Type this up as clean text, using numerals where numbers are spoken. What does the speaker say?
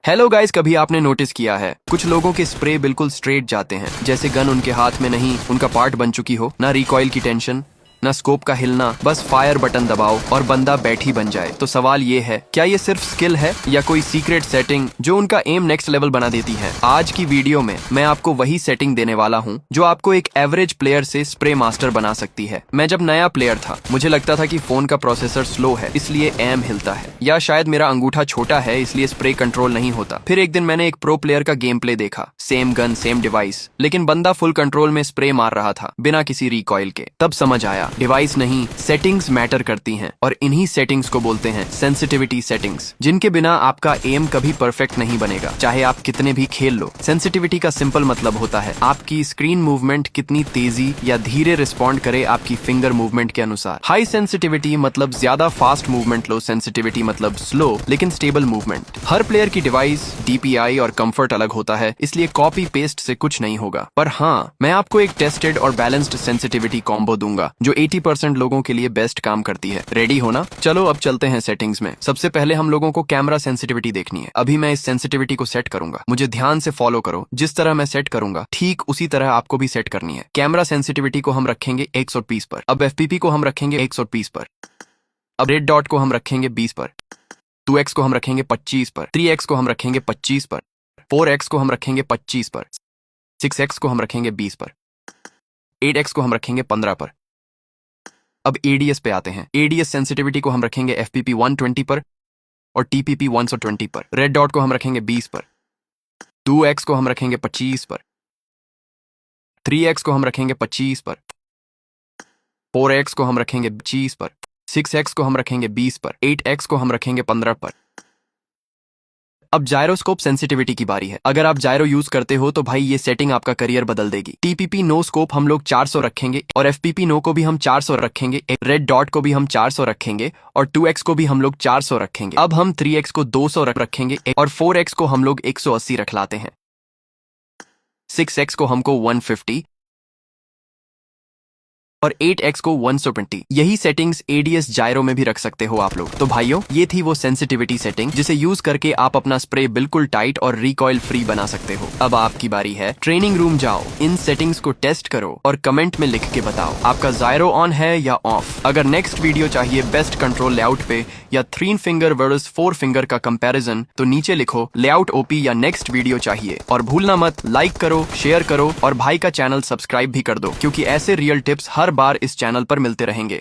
Hello guys, कभी आपने notice किया है कुछ लोगों के स्प्रे बिल्कुल स्ट्रेट जाते हैं, जैसे गन उनके हाथ में नहीं उनका पार्ट बन चुकी हो। ना रिकॉइल की टेंशन, ना स्कोप का हिलना, बस फायर बटन दबाओ और बंदा बैठी बन जाए। तो सवाल ये है, क्या ये सिर्फ स्किल है या कोई सीक्रेट सेटिंग जो उनका एम नेक्स्ट लेवल बना देती है? आज की वीडियो में मैं आपको वही सेटिंग देने वाला हूँ जो आपको एक एवरेज प्लेयर से स्प्रे मास्टर बना सकती है। मैं जब नया प्लेयर था मुझे लगता था कि फोन का प्रोसेसर स्लो है इसलिए एम हिलता है, या शायद मेरा अंगूठा छोटा है इसलिए स्प्रे कंट्रोल नहीं होता। फिर एक दिन मैंने एक प्रो प्लेयर का गेम प्ले देखा, सेम गन सेम डिवाइस, लेकिन बंदा फुल कंट्रोल में स्प्रे मार रहा था बिना किसी रिकॉइल के। तब समझ आया डिवाइस नहीं, सेटिंग्स मैटर करती हैं, और इन्हीं सेटिंग्स को बोलते हैं सेंसिटिविटी सेटिंग्स, जिनके बिना आपका एम कभी परफेक्ट नहीं बनेगा, चाहे आप कितने भी खेल लो। सेंसिटिविटी का सिंपल मतलब होता है आपकी स्क्रीन मूवमेंट कितनी तेजी या धीरे रिस्पॉन्ड करे आपकी फिंगर मूवमेंट के अनुसार। हाई सेंसिटिविटी मतलब ज्यादा फास्ट मूवमेंट, लो सेंसिटिविटी मतलब स्लो लेकिन स्टेबल मूवमेंट। हर प्लेयर की डिवाइस, डीपीआई और कंफर्ट अलग होता है, इसलिए कॉपी पेस्ट से कुछ नहीं होगा। पर हाँ, मैं आपको एक टेस्टेड और बैलेंस्ड सेंसिटिविटी कॉम्बो दूंगा जो 80% लोगों के लिए बेस्ट काम करती है। रेडी हो ना? चलो अब चलते हैं सेटिंग्स में। सबसे पहले हम लोगों को कैमरा सेंसिटिविटी देखनी है। अभी मैं इस सेंसिटिविटी को सेट करूंगा, मुझे ध्यान से फॉलो करो। जिस तरह मैं सेट करूंगा ठीक उसी तरह आपको भी सेट करनी है। कैमरा सेंसिटिविटी को हम रखेंगे 120 पर। अब एफपीपी को हम रखेंगे 120 पर। अब रेड डॉट को हम रखेंगे 20 पर। 2x को हम रखेंगे 25 पर। 3x को हम रखेंगे 25 पर। 4x को हम रखेंगे 25 पर। 6x को हम रखेंगे 20 पर। 8x को हम रखेंगे 15 पर। अब एडीएस पे आते हैं। एडीएस सेंसिटिविटी को हम रखेंगे एफपीपी 120 पर और टीपीपी 120 पर। रेड डॉट को हम रखेंगे 20 पर। 2x को हम रखेंगे 25 पर। 3x को हम रखेंगे 25 पर। 4x को हम रखेंगे 25 पर। 6x को हम रखेंगे 20 पर। 8x को हम रखेंगे 15 पर। अब जायरोस्कोप सेंसिटिविटी की बारी है। अगर आप जायरो यूज करते हो तो भाई ये सेटिंग आपका करियर बदल देगी। टीपीपी नो स्कोप हम लोग 400 रखेंगे और एफपीपी नो को भी हम 400 रखेंगे। रेड डॉट को भी हम 400 रखेंगे और 2x को भी हम लोग 400 रखेंगे। अब हम 3x को 200 रखेंगे और 4x को हम लोग 180 रख लाते हैं। 6x को हमको 150 और 8x को 120। यही सेटिंग्स एडीएस जायरो में भी रख सकते हो आप लोग। तो भाइयों, ये थी वो सेंसिटिविटी सेटिंग जिसे यूज करके आप अपना स्प्रे बिल्कुल टाइट और रिकॉइल फ्री बना सकते हो। अब आपकी बारी है, ट्रेनिंग रूम जाओ, इन सेटिंग्स को टेस्ट करो और कमेंट में लिख के बताओ आपका जायरो ऑन है या ऑफ। अगर नेक्स्ट वीडियो चाहिए बेस्ट कंट्रोल लेआउट पे या 3 फिंगर वर्सेस 4 फिंगर का कंपैरिजन, तो नीचे लिखो लेआउट ओपी या नेक्स्ट वीडियो चाहिए। और भूलना मत, लाइक करो, शेयर करो और भाई का चैनल सब्सक्राइब भी कर दो, क्योंकि ऐसे रियल टिप्स हर बार इस चैनल पर मिलते रहेंगे।